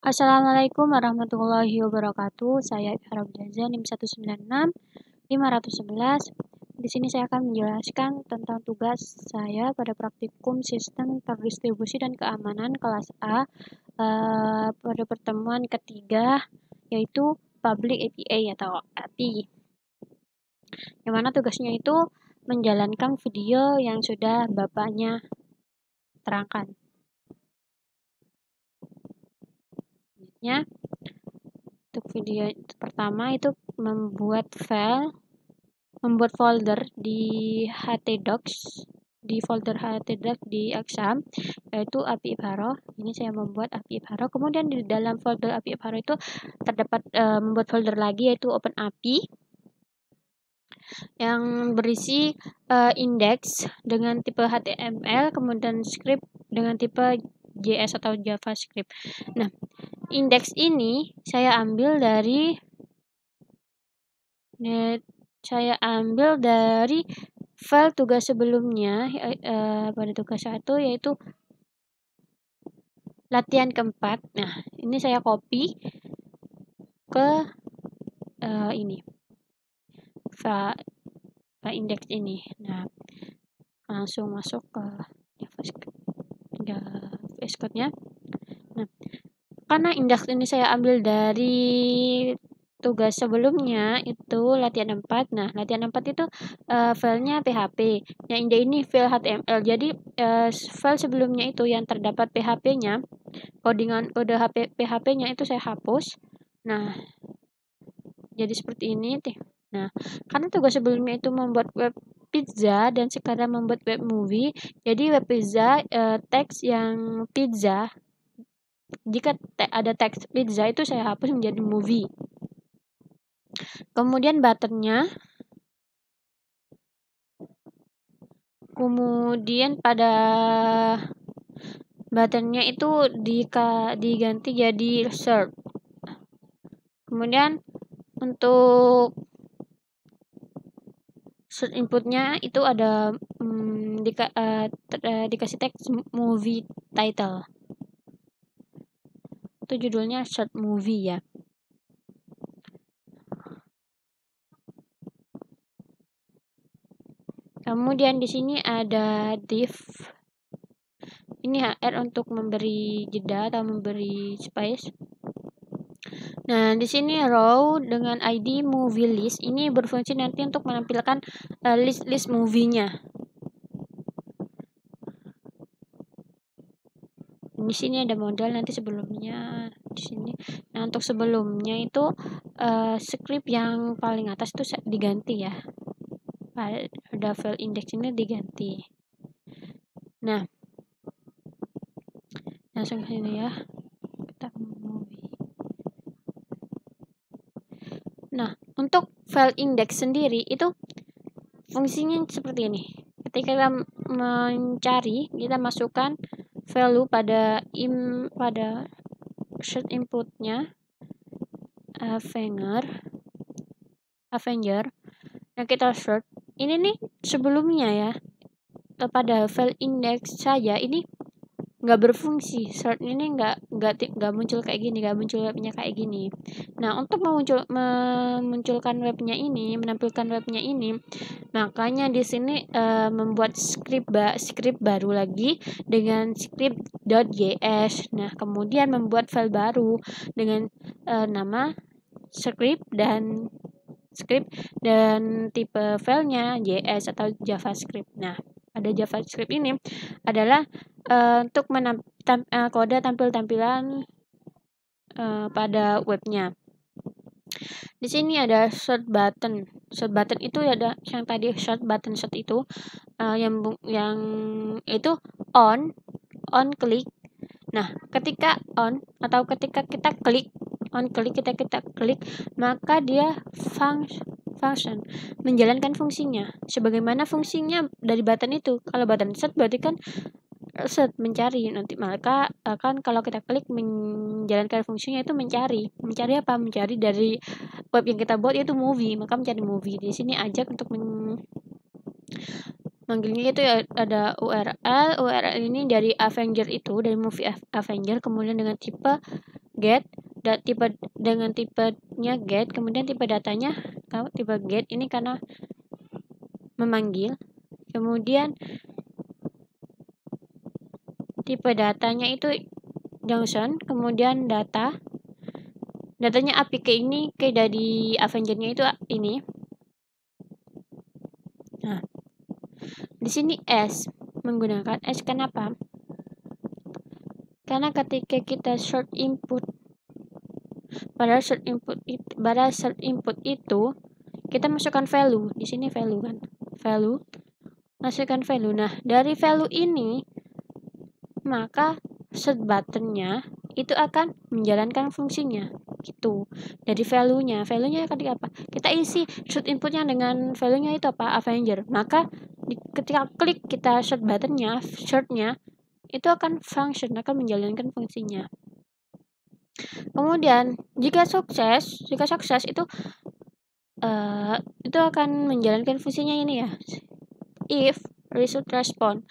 Assalamualaikum warahmatullahi wabarakatuh. Saya Iqra Abdiaza, NIM 196-511. Di sini saya akan menjelaskan tentang tugas saya pada praktikum sistem terdistribusi dan keamanan kelas A pada pertemuan ketiga, yaitu Public API atau API. Yang mana tugasnya itu menjalankan video yang sudah Bapaknya terangkan. Untuk video pertama itu membuat folder di htdocs, di folder htdocs di exam, yaitu API Paro. Ini saya membuat API Paro. Kemudian di dalam folder API Paro itu terdapat membuat folder lagi, yaitu Open API yang berisi index dengan tipe HTML, kemudian script dengan tipe JS atau JavaScript. Nah, indeks ini saya ambil dari file tugas sebelumnya pada tugas 1, yaitu latihan keempat. Nah, ini saya copy ke ini file indeks ini. Nah, langsung masuk ke JavaScript-nya. Nah, karena indeks ini saya ambil dari tugas sebelumnya itu latihan 4. Nah, latihan 4 itu filenya PHP. Yang ini file HTML. Jadi file sebelumnya itu yang terdapat PHP-nya, kode PHP-nya itu saya hapus. Nah, jadi seperti ini. Nah, karena tugas sebelumnya itu membuat web pizza dan sekarang membuat web movie, jadi web pizza teks yang pizza, jika ada teks pizza itu saya hapus menjadi movie. Kemudian buttonnya, pada buttonnya itu diganti jadi search. Kemudian untuk search inputnya itu ada dikasih teks movie title. Itu judulnya search movie ya. Kemudian di sini ada div. Ini HR untuk memberi jeda atau memberi space. Nah, di sini row dengan ID movie list ini berfungsi nanti untuk menampilkan list movie-nya. Di sini ada modal nanti sebelumnya di sini. Nah, untuk sebelumnya itu script yang paling atas itu diganti ya. Ada file index ini diganti. Nah, langsung ke sini ya. Kita movie. Nah, untuk file index sendiri itu fungsinya seperti ini. Ketika kita mencari, kita masukkan value pada search inputnya Avenger. Nah, kita search. Ini nih sebelumnya ya. Pada file index saja ini nggak berfungsi. Search ini nggak muncul kayak gini, nggak muncul webnya kayak gini. Nah, untuk memunculkan webnya ini, menampilkan webnya ini, makanya di sini membuat script baru lagi dengan script.js. Nah, kemudian membuat file baru dengan nama script dan tipe filenya JS atau JavaScript. Nah, pada JavaScript ini adalah untuk kode tampilan pada webnya. Di sini ada search button. Search button itu ada yang tadi search button itu yang itu on klik. Nah, ketika on atau ketika kita klik kita klik, maka dia function menjalankan fungsinya. Sebagaimana fungsinya dari button itu. Kalau button search berarti kan search mencari, nanti maka akan kalau kita klik menjalankan fungsinya itu mencari apa? Mencari dari web yang kita buat itu movie, maka mencari movie. Di sini ajak untuk manggilnya itu ada URL ini dari Avenger itu, dari movie Avenger, kemudian dengan tipe get, tipe dengan tipenya get, kemudian tipe datanya tipe get ini karena memanggil, kemudian tipe datanya itu junction, kemudian datanya API ke ini, kayak dari Avenger-nya itu ini. Nah, di sini S, menggunakan S kenapa? Karena ketika kita short input, pada short input itu kita masukkan value. Di sini value kan, value, masukkan value. Nah, dari value ini maka short buttonnya itu akan menjalankan fungsinya gitu. Dari value-nya akan apa? Kita isi short inputnya dengan value-nya itu apa? Avenger. Maka ketika klik kita short buttonnya, shortnya itu akan menjalankan fungsinya. Kemudian jika sukses itu akan menjalankan fungsinya ini ya. If result respond,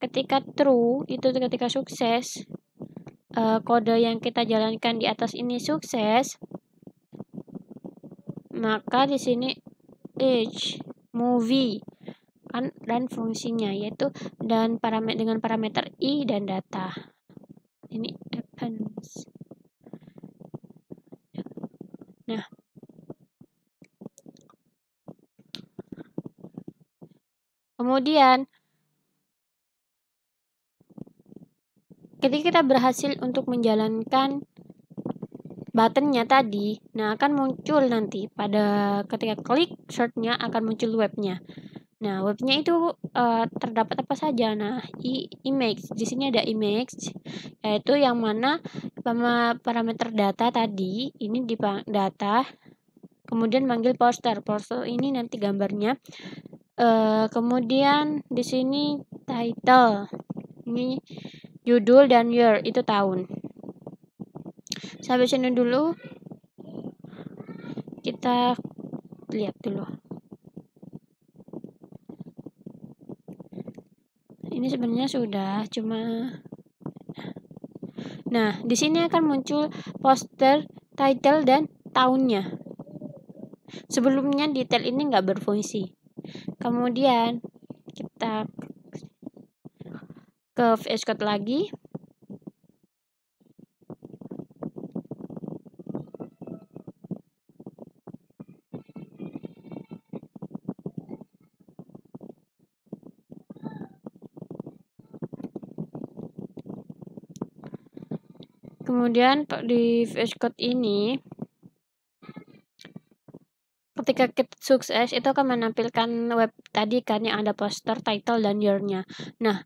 ketika true itu ketika sukses, kode yang kita jalankan di atas ini sukses, maka di sini each movie kan dan fungsinya yaitu dan dengan parameter i dan data. Ini happens. Nah, kemudian ketika kita berhasil untuk menjalankan buttonnya tadi, nah akan muncul nanti pada ketika klik shortnya akan muncul webnya. Nah, webnya itu terdapat apa saja? Nah, image. Di sini ada image, yaitu yang mana parameter data tadi, ini di data, kemudian manggil poster. Poster ini nanti gambarnya. Kemudian di sini title, ini judul dan year, itu tahun. Sampai sini dulu. Kita lihat dulu. Ini sebenarnya sudah, cuma nah, di sini akan muncul poster, title, dan tahunnya. Sebelumnya detail ini nggak berfungsi. Kemudian kita ke VS Code lagi. Kemudian di VS Code ini, ketika kita sukses itu akan menampilkan web tadi kan yang ada poster, title, dan year-nya. Nah,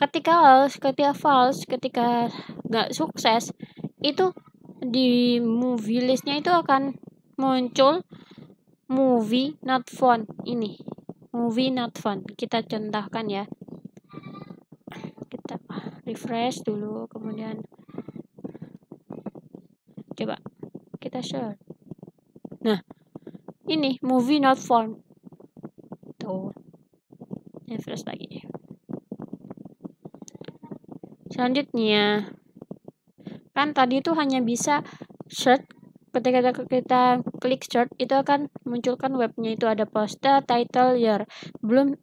ketika false, ketika nggak sukses, itu di movie list-nya itu akan muncul movie not found. Ini movie not found. Kita contohkan ya. Kita refresh dulu, kemudian coba kita search. Nah, ini movie not found. Tuh. Refresh lagi. Selanjutnya, kan tadi itu hanya bisa search. Ketika kita klik search itu akan munculkan webnya, itu ada poster, title, year. Belum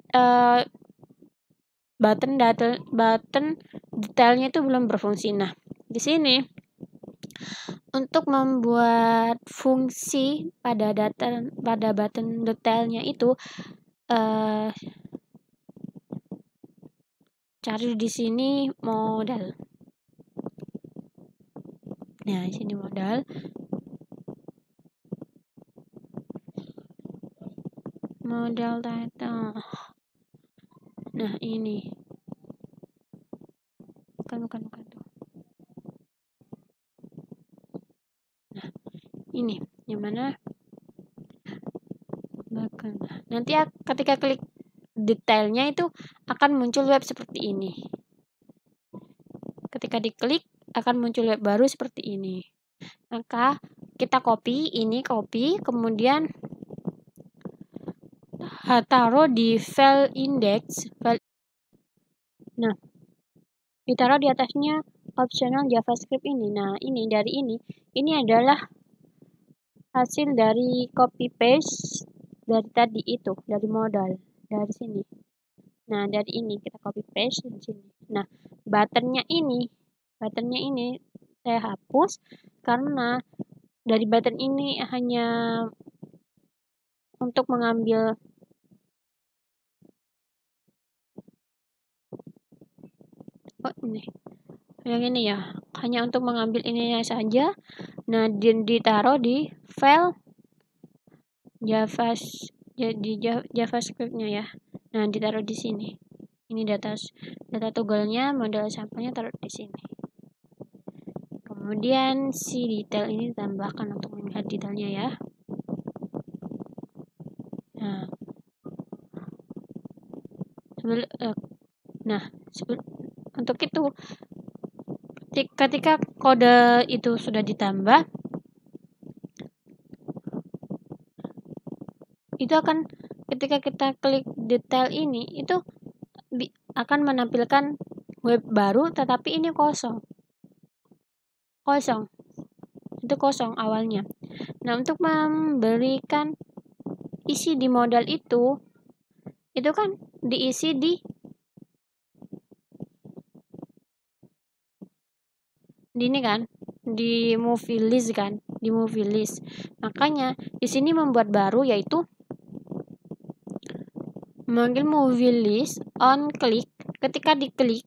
button detailnya itu belum berfungsi. Nah, di sini untuk membuat fungsi pada button detailnya itu cari di sini modal. Nah, di sini modal. Model title. Nah, ini. Bukan tuh. Nah, ini yang mana nanti ketika klik detailnya itu akan muncul web seperti ini. Ketika diklik akan muncul web baru seperti ini. Maka kita copy, kemudian taruh di file index. Nah, ditaruh di atasnya optional JavaScript ini. Nah, ini adalah hasil dari copy paste dari tadi itu, dari modal, dari sini. Nah, dari ini kita copy paste di sini. Nah, buttonnya ini saya hapus karena dari button ini hanya untuk mengambil ini. Yang ini ya, hanya untuk mengambil ininya saja. Nah, ditaruh di file JavaScript-nya ya. Nah, ditaruh di sini. Ini data toggle-nya, model sampelnya taruh di sini. Kemudian si detail ini ditambahkan untuk melihat detailnya ya. Nah, untuk itu ketika kode itu sudah ditambah, itu akan ketika kita klik detail ini itu akan menampilkan web baru, tetapi ini kosong. Itu kosong awalnya. Nah, untuk memberikan isi di modal itu kan diisi di ini kan, di movie list kan, di movie list. Makanya di sini membuat baru, yaitu memanggil movie list on click. Ketika diklik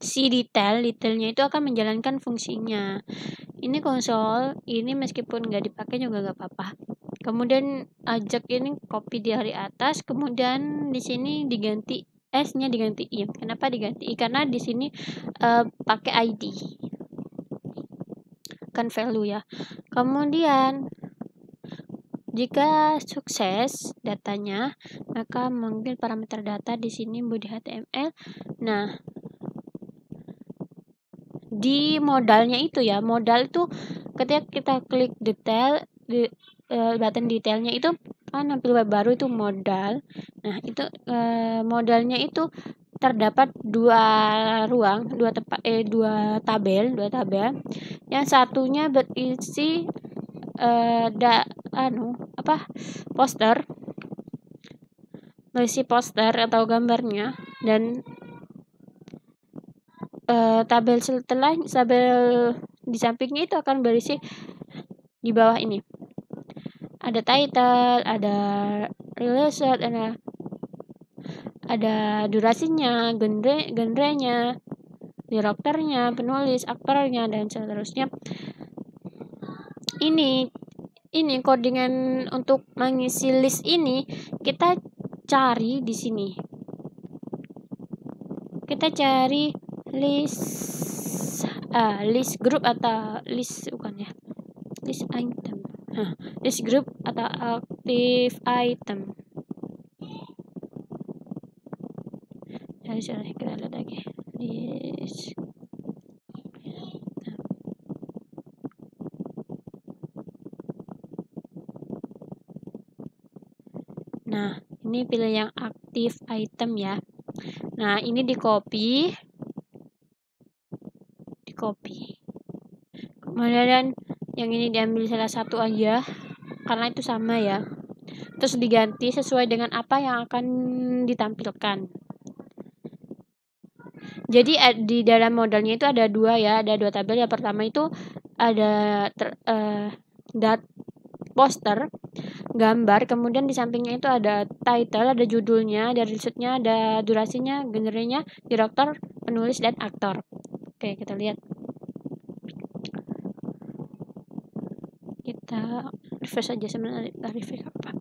si detailnya itu akan menjalankan fungsinya. Ini konsol, ini meskipun nggak dipakai juga nggak apa-apa. Kemudian ajak ini copy di hari atas, kemudian di sini diganti S-nya diganti I. Kenapa diganti I? Karena di sini pakai ID. Kan value ya. Kemudian jika sukses datanya, maka memanggil parameter data di sini body HTML. Nah, di modalnya itu ya, modal itu ketika kita klik detail di button detailnya itu kan nampil web baru itu modal. Nah, itu modalnya itu terdapat dua tabel. Yang satunya berisi poster atau gambarnya, dan tabel di sampingnya itu akan berisi di bawah ini. Ada title, ada release, ada durasinya, genrenya, direkturnya, penulis, aktornya, dan seterusnya. Ini codingan untuk mengisi list ini kita cari di sini. Kita cari list group atau list item. List group atau active item. Jadi kita lihat lagi. List. Nah, ini pilih yang active item ya. Nah, ini di copy. Kemudian yang ini diambil salah satu aja karena itu sama ya. Terus diganti sesuai dengan apa yang akan ditampilkan. Jadi di dalam modalnya itu ada dua tabel. Yang pertama itu ada poster, gambar, kemudian di sampingnya itu ada title, ada judulnya, ada risetnya, ada durasinya, genrenya, direktur, penulis, dan aktor. Oke, kita lihat. Kita refresh aja sebenarnya. Refresh apa?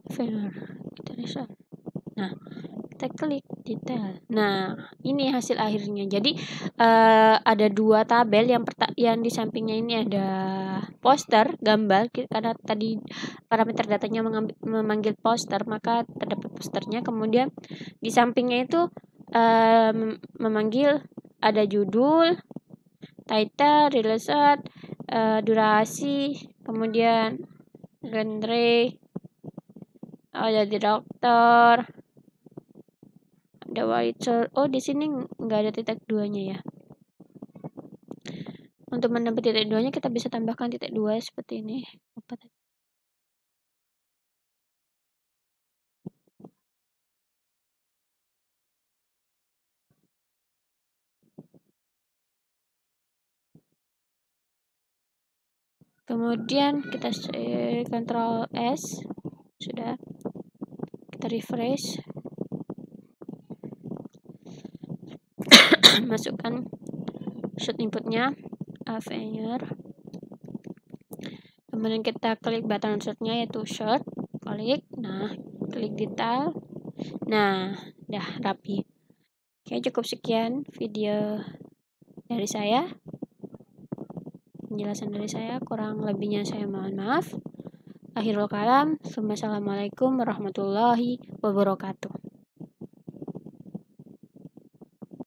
Kita refresh. Nah, kita klik detail. Nah, ini hasil akhirnya. Jadi ada dua tabel. Yang di sampingnya ini ada poster, gambar. Karena tadi parameter datanya memanggil poster, maka terdapat posternya. Kemudian di sampingnya itu memanggil ada judul, title, release, durasi, kemudian genre, ada direktur, the white. Oh, di sini nggak ada titik 2-nya ya. Untuk menambah titik 2-nya kita bisa tambahkan titik 2 seperti ini. Kemudian kita Ctrl S, sudah, kita refresh, masukkan shoot inputnya, Avenger, kemudian kita klik button shootnya yaitu short, klik, nah klik detail, nah udah rapi. Oke, cukup sekian video dari saya, penjelasan dari saya, kurang lebihnya saya mohon maaf. Akhirul kalam, wassalamualaikum warahmatullahi wabarakatuh.